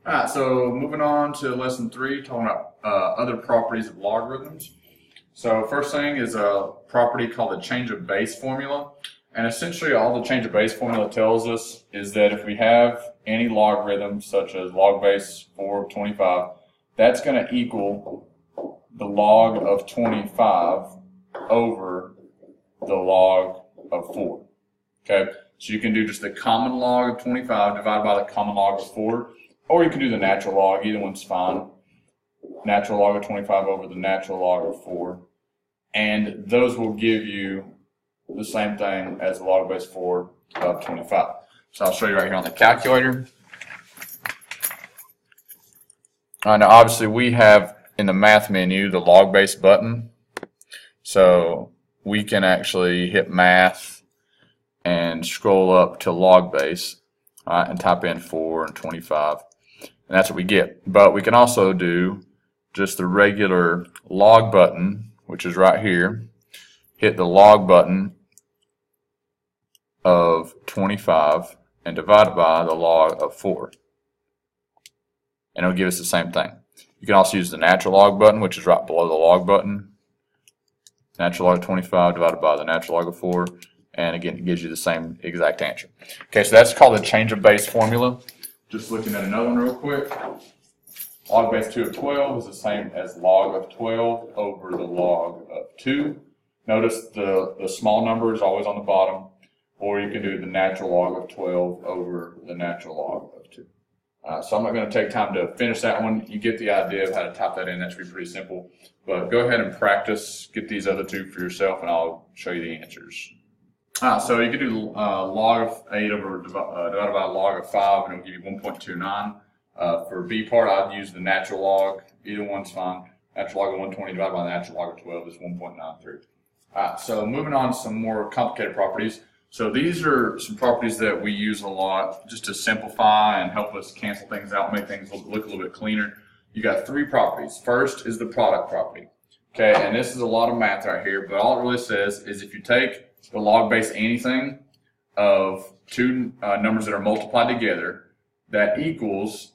Alright, so moving on to lesson 3, talking about other properties of logarithms. So first thing is a property called the change of base formula. And essentially all the change of base formula tells us is that if we have any logarithm such as log base 4 of 25, that's going to equal the log of 25 over the log of 4. Okay, so you can do just the common log of 25 divided by the common log of 4, or you can do the natural log, either one's fine. Natural log of 25 over the natural log of 4. And those will give you the same thing as the log base 4 of 25. So I'll show you right here on the calculator. Now obviously we have in the math menu the log base button. So we can actually hit math and scroll up to log base and type in 4 and 25. And that's what we get. But we can also do just the regular log button, which is right here. Hit the log button of 25 and divide it by the log of 4. And it'll give us the same thing. You can also use the natural log button, which is right below the log button. Natural log of 25 divided by the natural log of 4. And again, it gives you the same exact answer. Okay, so that's called the change of base formula. Just looking at another one real quick. Log base 2 of 12 is the same as log of 12 over the log of 2. Notice the small number is always on the bottom, or you can do the natural log of 12 over the natural log of 2. So I'm not going to take time to finish that one. You get the idea of how to type that in. That should be pretty simple. But go ahead and practice. Get these other two for yourself, and I'll show you the answers. So you can do log of 8 over divided by log of 5, and it'll give you 1.29. For B part, I'd use the natural log. Either one's fine. Natural log of 120 divided by the natural log of 12 is 1.93. So moving on to some more complicated properties. So these are some properties that we use a lot just to simplify and help us cancel things out, make things look a little bit cleaner. You got 3 properties. First is the product property. Okay, and this is a lot of math right here, but all it really says is if you take the log base anything of 2 numbers that are multiplied together, that equals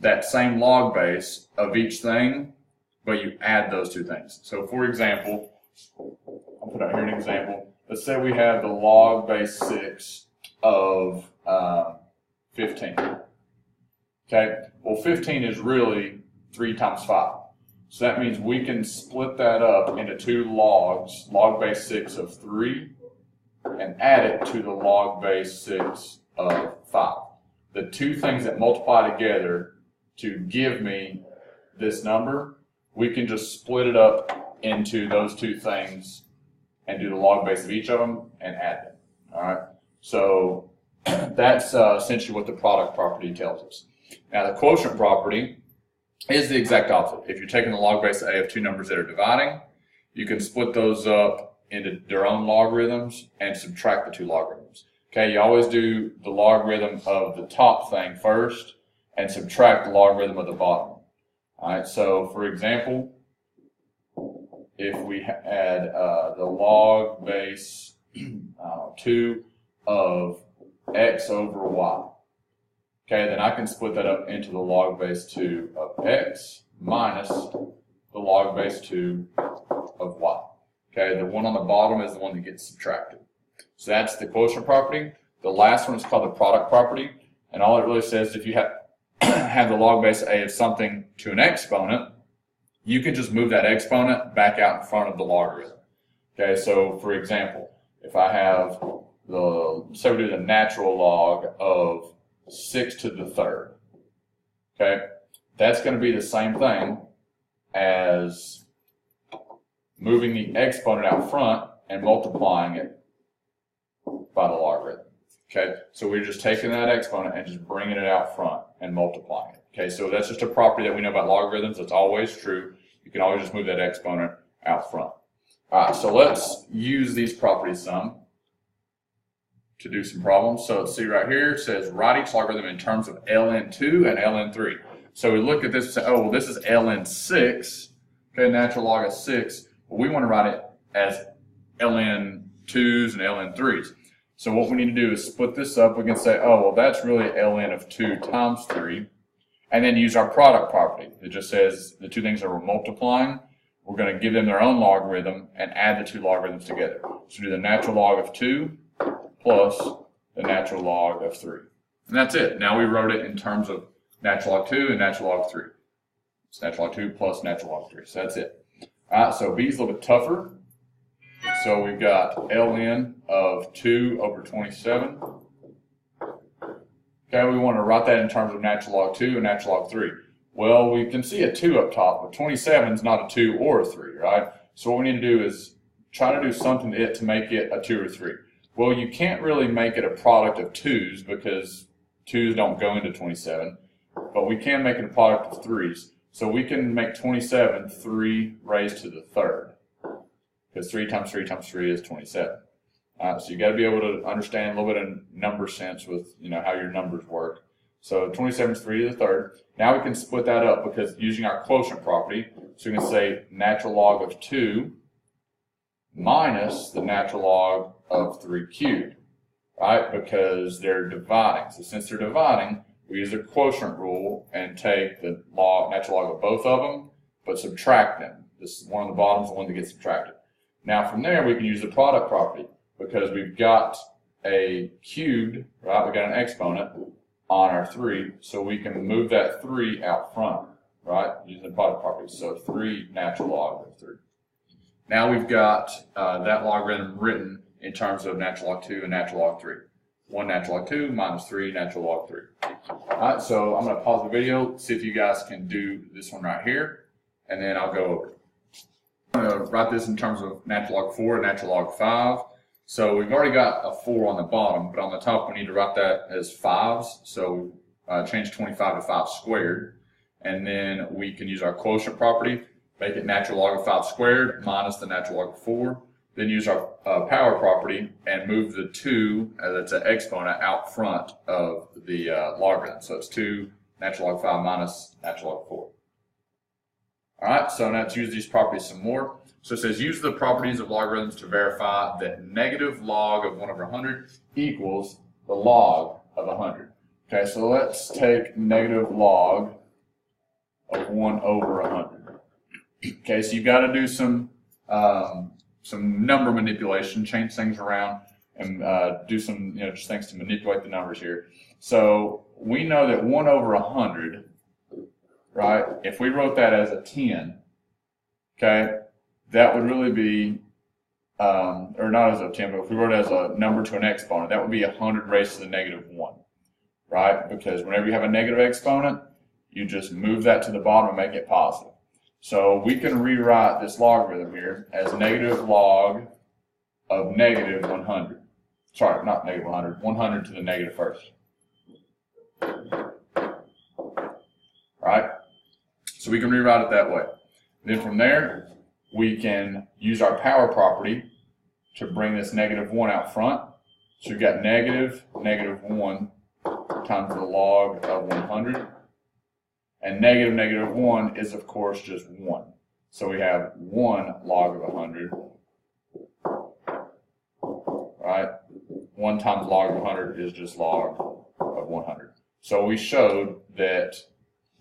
that same log base of each thing, but you add those 2 things. So for example, I'll put out here an example. Let's say we have the log base 6 of 15. Okay, well 15 is really 3 times 5. So that means we can split that up into 2 logs, log base 6 of 3, and add it to the log base 6 of 5. The 2 things that multiply together to give me this number, we can just split it up into those 2 things and do the log base of each of them and add them. All right. So that's essentially what the product property tells us. Now the quotient property is the exact opposite. If you're taking the log base A of 2 numbers that are dividing, you can split those up into their own logarithms and subtract the 2 logarithms. Okay, you always do the logarithm of the top thing first and subtract the logarithm of the bottom. All right, so for example, if we had the log base 2 of x over y, okay, then I can split that up into the log base 2 of x minus the log base 2 of y. Okay, the one on the bottom is the one that gets subtracted. So that's the quotient property. The last one is called the product property, and all it really says is if you have the log base a of something to an exponent, you can just move that exponent back out in front of the logarithm. Okay, so for example, if I have say we do the natural log of 6 to the 3rd, okay, that's going to be the same thing as moving the exponent out front and multiplying it by the logarithm. Okay, so we're just taking that exponent and just bringing it out front and multiplying it. Okay, so that's just a property that we know about logarithms. That's always true. You can always just move that exponent out front. All right, so let's use these properties some to do some problems. So let's see right here, it says write each logarithm in terms of ln2 and ln3. So we look at this and say, oh, well, this is ln6, okay, natural log of 6. Well, we want to write it as ln2s and ln3s. So what we need to do is split this up. We can say, oh, well, that's really ln of 2 times 3. And then use our product property. It just says the two things that we're multiplying, we're going to give them their own logarithm and add the two logarithms together. So do the natural log of 2 plus the natural log of 3. And that's it. Now we wrote it in terms of natural log 2 and natural log 3. It's natural log 2 plus natural log 3. So that's it. All right, so B is a little bit tougher. So we've got ln of 2 over 27. Okay, we want to write that in terms of natural log 2 and natural log 3. Well, we can see a 2 up top, but 27 is not a 2 or a 3, right? So what we need to do is try to do something to it to make it a 2 or 3. Well, you can't really make it a product of 2's because 2's don't go into 27, but we can make it a product of 3's. So we can make 27 3 raised to the 3rd, because 3 times 3 times 3 is 27. So you got to be able to understand a little bit of number sense with how your numbers work. So 27 is 3 to the 3rd. Now we can split that up because using our quotient property, so we can say natural log of 2 minus the natural log of 3 cubed, right? Because they're dividing. So since they're dividing, we use the quotient rule and take the natural log of both of them, but subtract them. This is one on the bottom is the one that gets subtracted. Now from there we can use the product property because we've got a cubed, right? We got an exponent on our 3, so we can move that 3 out front, right? Using the product property. So 3 natural log of 3. Now we've got that logarithm written in terms of natural log 2 and natural log 3. 1 natural log 2 minus 3 natural log 3. Alright, so I'm going to pause the video, see if you guys can do this one right here, and then I'll go over it. I'm going to write this in terms of natural log 4 and natural log 5. So we've already got a 4 on the bottom, but on the top we need to write that as 5's. So change 25 to 5 squared. And then we can use our quotient property, make it natural log of 5 squared minus the natural log of 4. Then use our power property and move the 2, that's an exponent, out front of the logarithm. So it's 2 natural log 5 minus natural log 4. Alright, so now let's use these properties some more. So it says use the properties of logarithms to verify that negative log of 1 over 100 equals the log of 100. Okay, so let's take negative log of 1 over 100. Okay, so you've got to do some number manipulation, change things around, and do some just things to manipulate the numbers here. So we know that 1 over 100, right? If we wrote that as a 10, okay, that would really be, or not as a 10, but if we wrote it as a number to an exponent, that would be 100 raised to the negative 1, right? Because whenever you have a negative exponent, you just move that to the bottom and make it positive. So we can rewrite this logarithm here as negative log of negative 100. Sorry, not negative 100, 100 to the negative first. Right? So we can rewrite it that way. Then from there, we can use our power property to bring this negative 1 out front. So we've got negative 1 times the log of 100. And negative 1 is, of course, just 1. So we have 1 log of 100, right? 1 times log of 100 is just log of 100. So we showed that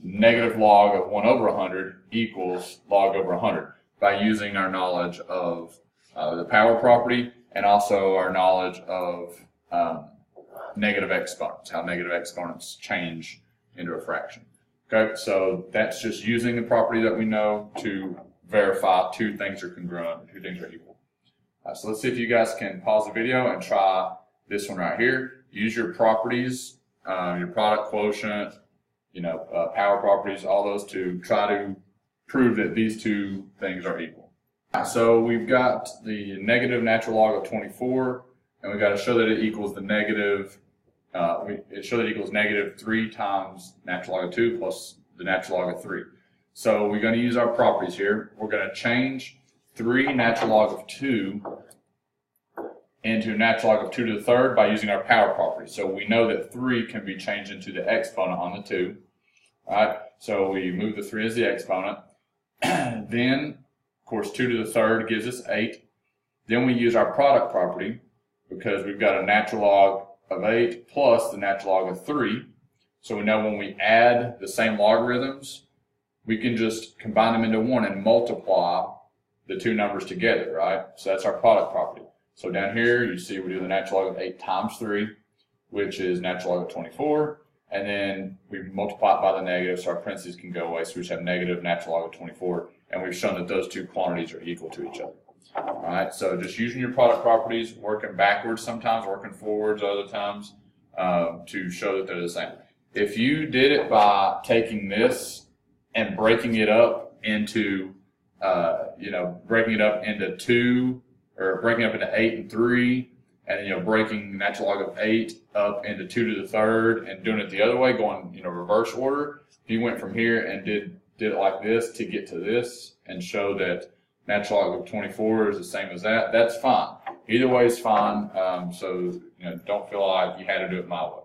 negative log of 1 over 100 equals log over 100 by using our knowledge of the power property and also our knowledge of negative exponents, how negative exponents change into a fraction. Okay, so that's just using the property that we know to verify two things are congruent, two things are equal. So let's see if you guys can pause the video and try this one right here. Use your properties, your product quotient, power properties, all those to try to prove that these two things are equal. So we've got the negative natural log of 24, and we've got to show that it equals the negative. It shows that it equals negative 3 times natural log of 2 plus the natural log of 3. So we're going to use our properties here. We're going to change 3 natural log of 2 into natural log of 2 to the 3rd by using our power property. So we know that 3 can be changed into the exponent on the 2. All right, so we move the 3 as the exponent. Then, of course, 2 to the 3rd gives us 8. Then we use our product property because we've got a natural log of 8 plus the natural log of 3. So we know when we add the same logarithms, we can just combine them into one and multiply the two numbers together, right? So that's our product property. So down here, you see we do the natural log of 8 times 3, which is natural log of 24. And then we multiply it by the negative, so our parentheses can go away. So we just have negative natural log of 24. And we've shown that those two quantities are equal to each other. All right, so just using your product properties, working backwards sometimes, working forwards other times, to show that they're the same. If you did it by taking this and breaking it up into, breaking it up into 2, or breaking it up into 8 and 3, and then, breaking natural log of 8 up into 2 to the third, and doing it the other way, going, reverse order. If you went from here and did it like this to get to this and show that natural log of 24 is the same as that, that's fine. Either way is fine. So don't feel like you had to do it my way.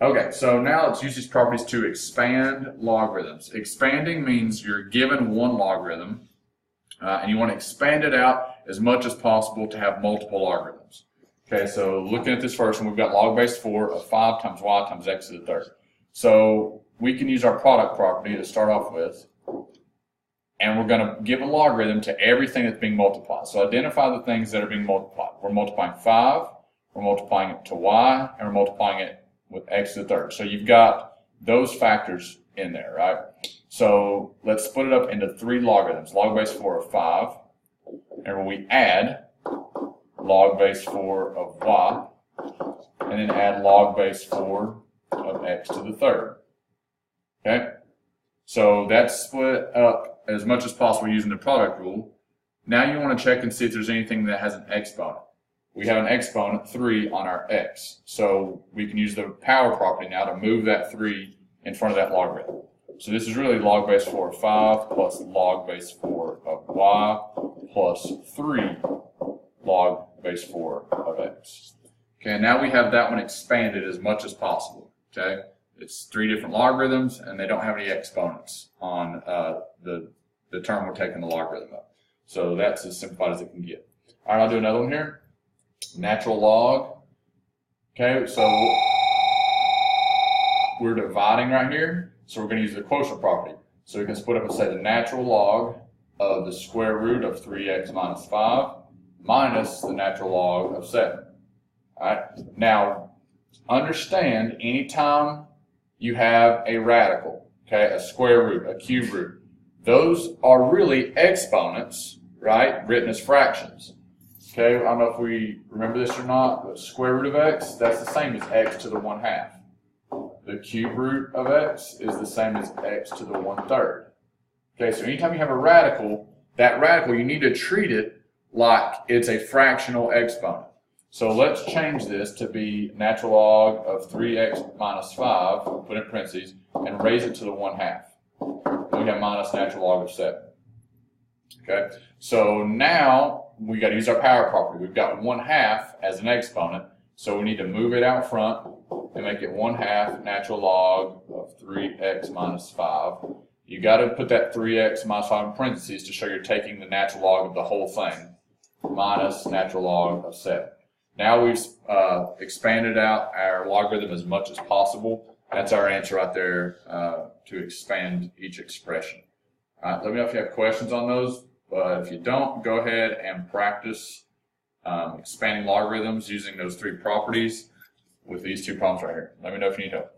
Okay, so now let's use these properties to expand logarithms. Expanding means you're given one logarithm, and you want to expand it out as much as possible to have multiple logarithms. Okay, so looking at this first one, we've got log base 4 of 5 times y times x to the third. So we can use our product property to start off with, and we're going to give a logarithm to everything that's being multiplied. So identify the things that are being multiplied. We're multiplying 5, we're multiplying it to y, and we're multiplying it with x to the third. So you've got those factors in there, right? So let's split it up into 3 logarithms. Log base 4 of 5, and when we add log base 4 of y, and then add log base 4 of x to the third. Okay? So that's split up as much as possible using the product rule. Now you want to check and see if there's anything that has an exponent. We have an exponent 3 on our x. So we can use the power property now to move that 3 in front of that logarithm. So this is really log base 4 of 5 plus log base 4 of y plus 3 log base 4 of x. Okay, now we have that one expanded as much as possible. Okay, it's 3 different logarithms and they don't have any exponents on the term we're taking the logarithm of. So that's as simplified as it can get. All right, I'll do another one here. Natural log. Okay, so we're dividing right here, so we're going to use the quotient property. So we can split up and say the natural log of the square root of 3x minus 5 minus the natural log of 7. All right, now understand anytime you have a radical, okay, a square root, a cube root, those are really exponents, right, written as fractions. Okay, I don't know if we remember this or not, but square root of x, that's the same as x to the 1/2. The cube root of x is the same as x to the 1/3. Okay, so anytime you have a radical, that radical, you need to treat it like it's a fractional exponent. So let's change this to be natural log of 3x minus 5, put in parentheses, and raise it to the 1/2. Then we have minus natural log of 7. Okay, so now we got to use our power property. We've got 1/2 as an exponent, so we need to move it out front and make it 1/2 natural log of 3x minus 5. You got to put that 3x minus 5 in parentheses to show you're taking the natural log of the whole thing, minus natural log of 7. Now we've expanded out our logarithm as much as possible. That's our answer right there to expand each expression. All right, let me know if you have questions on those. But if you don't, go ahead and practice expanding logarithms using those 3 properties with these 2 problems right here. Let me know if you need help.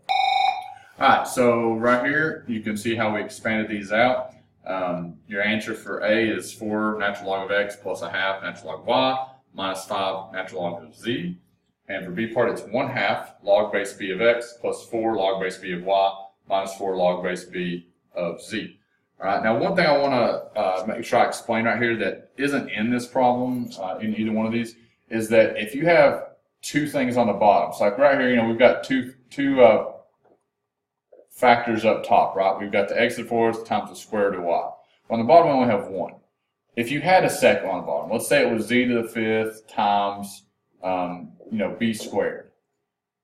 All right, so right here, you can see how we expanded these out. Your answer for A is 4 natural log of x plus 1/2 natural log of y minus 5 natural log of z. And for B part, it's 1/2 log base b of x plus 4 log base b of y minus 4 log base b of z. All right, now one thing I want to make sure I explain right here that isn't in this problem, in either one of these, is that if you have 2 things on the bottom, so like right here, we've got two factors up top, right? We've got the x to the 4th times the square root of y. On the bottom, we only have 1. If you had a second on the bottom, let's say it was z to the 5th times, b squared.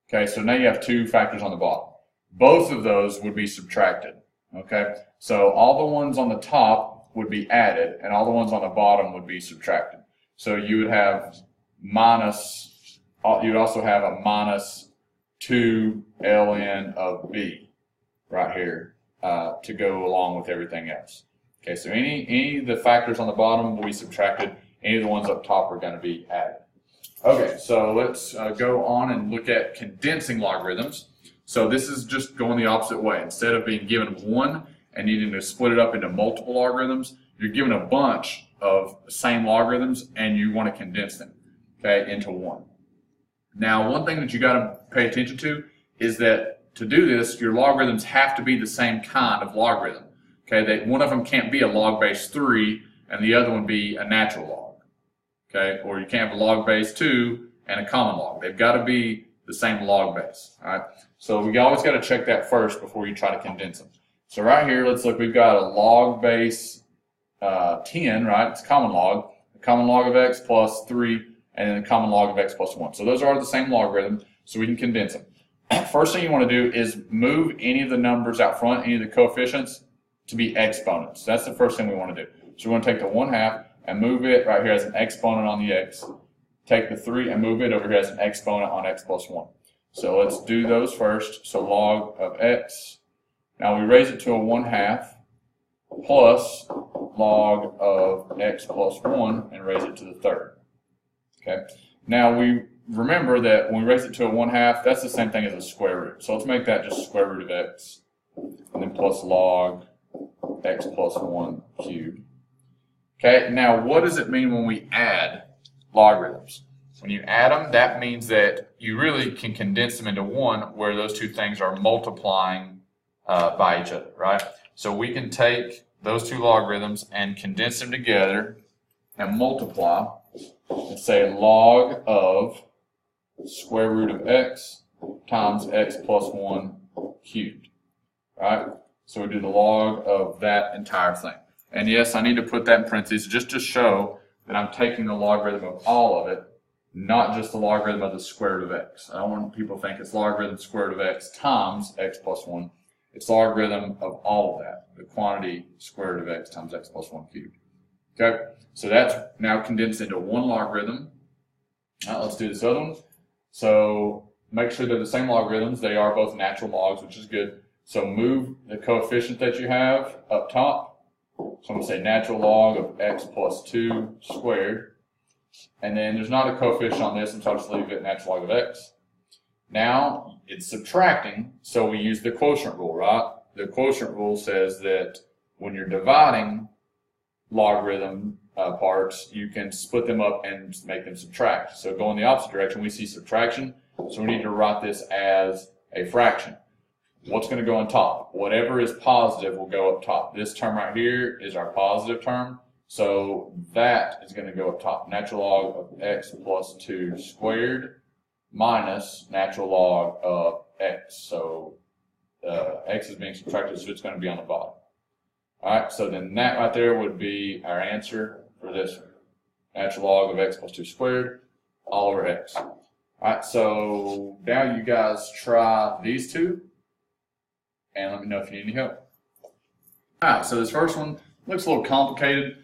Okay, so now you have 2 factors on the bottom. Both of those would be subtracted. Okay, so all the ones on the top would be added, and all the ones on the bottom would be subtracted. So you would have minus, you would also have a minus 2 ln of b right here to go along with everything else. Okay, so any of the factors on the bottom will be subtracted. Any of the ones up top are going to be added. Okay, so let's go on and look at condensing logarithms. So this is just going the opposite way. Instead of being given one and needing to split it up into multiple logarithms, you're given a bunch of same logarithms and you want to condense them, okay, into one. Now, one thing that you got to pay attention to is that to do this, your logarithms have to be the same kind of logarithm. Okay, that one of them can't be a log base 3 and the other one be a natural log. Okay, or you can't have a log base 2 and a common log. They've got to be the same log base. All right, so we always got to check that first before you try to condense them. So right here, let's look. We've got a log base 10, right? It's common log. The common log of x plus 3, and then the common log of x plus 1. So those are the same logarithm, so we can condense them. First thing you want to do is move any of the numbers out front, any of the coefficients, to be exponents. That's the first thing we want to do. So we want to take the 1/2 and move it right here as an exponent on the x. Take the 3 and move it over here as an exponent on x plus 1. So let's do those first. So log of x. Now we raise it to a 1/2 plus log of x plus 1 and raise it to the third. Okay. Now we remember that when we raise it to a 1/2, that's the same thing as a square root. So let's make that just square root of x, and then plus log x plus 1 cubed. Okay, now what does it mean when we add logarithms? When you add them, that means that you really can condense them into one where those two things are multiplying by each other, right? So we can take those two logarithms and condense them together and multiply and say log of square root of x times x plus 1 cubed, right? So we do the log of that entire thing. And yes, I need to put that in parentheses just to show that I'm taking the logarithm of all of it, not just the logarithm of the square root of x. I don't want people to think it's logarithm square root of x times x plus 1. It's logarithm of all of that, the quantity square root of x times x plus 1 cubed. Okay, so that's now condensed into one logarithm. Now let's do this other one. So make sure they're the same logarithms. They are both natural logs, which is good. So move the coefficient that you have up top. So I'm going to say natural log of x plus 2 squared. And then there's not a coefficient on this, and so I'll just leave it natural log of x. Now it's subtracting, so we use the quotient rule, right? The quotient rule says that when you're dividing logarithm parts, you can split them up and make them subtract. So go in the opposite direction, we see subtraction, so we need to write this as a fraction. What's going to go on top? Whatever is positive will go up top. This term right here is our positive term, so that is going to go up top. Natural log of x plus 2 squared minus natural log of x. So x is being subtracted, so it's going to be on the bottom. Alright, so then that right there would be our answer for this one. Natural log of x plus 2 squared all over x. Alright, so now you guys try these two and let me know if you need any help. Alright, so this first one looks a little complicated.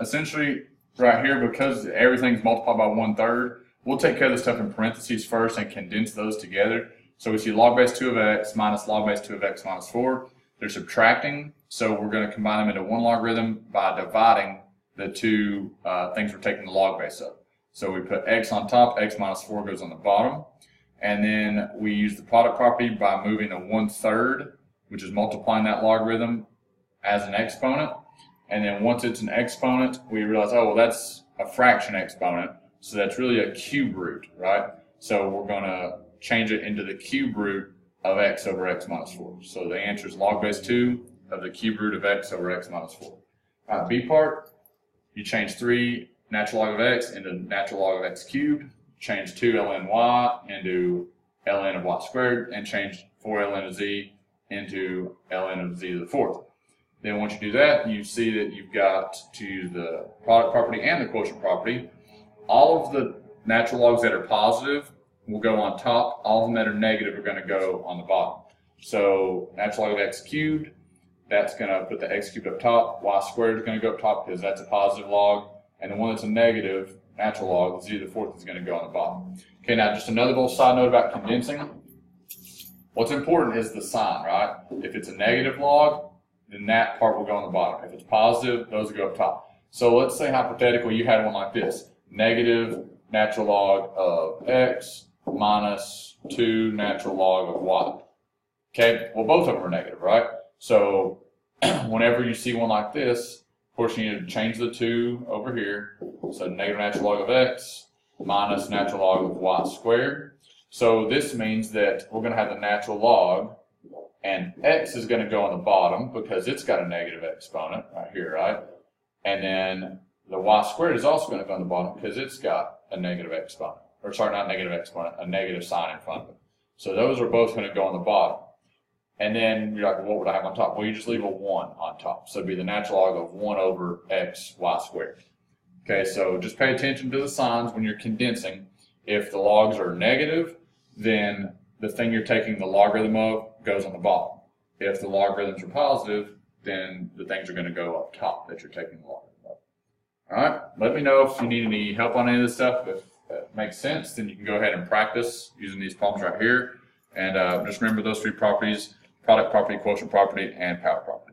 Essentially, right here, because everything's multiplied by 1/3, we'll take care of this stuff in parentheses first and condense those together. So we see log base 2 of x minus log base 2 of x minus 4. They're subtracting, so we're going to combine them into one logarithm by dividing the two things we're taking the log base of. So we put x on top, x minus 4 goes on the bottom. And then we use the product property by moving a 1/3, which is multiplying that logarithm as an exponent. And then once it's an exponent, we realize, oh, well, that's a fraction exponent. So that's really a cube root, right? So we're going to change it into the cube root of x over x minus 4. So the answer is log base 2 of the cube root of x over x minus 4. B part, you change 3 natural log of x into natural log of x cubed. Change 2 ln y into ln of y squared, and change 4 ln of z into ln of z to the fourth. Then once you do that, you see that you've got to use the product property and the quotient property. All of the natural logs that are positive will go on top. All of them that are negative are going to go on the bottom. So natural log of x cubed, that's going to put the x cubed up top. Y squared is going to go up top because that's a positive log. And the one that's a negative, natural log, z to the fourth, is going to go on the bottom. Okay, now just another little side note about condensing. What's important is the sign, right? If it's a negative log, then that part will go on the bottom. If it's positive, those will go up top. So let's say hypothetically you had one like this. Negative natural log of x minus 2 natural log of y. Okay, well both of them are negative, right? So whenever you see one like this, of course you need to change the 2 over here. So negative natural log of x minus natural log of y squared. So this means that we're going to have the natural log, and x is going to go on the bottom because it's got a negative exponent right here, right? And then the y squared is also going to go on the bottom because it's got a negative exponent. Or sorry, not negative exponent, a negative sign in front of it. So those are both going to go on the bottom. And then you're like, well, what would I have on top? Well, you just leave a 1 on top. So it'd be the natural log of 1 over x y squared. Okay, so just pay attention to the signs when you're condensing. If the logs are negative, then the thing you're taking the logarithm of goes on the bottom. If the logarithms are positive, then the things are going to go up top that you're taking the logarithm of. All right, let me know if you need any help on any of this stuff. If it makes sense, then you can go ahead and practice using these problems right here. And just remember those 3 properties: product property, quotient property, and power property.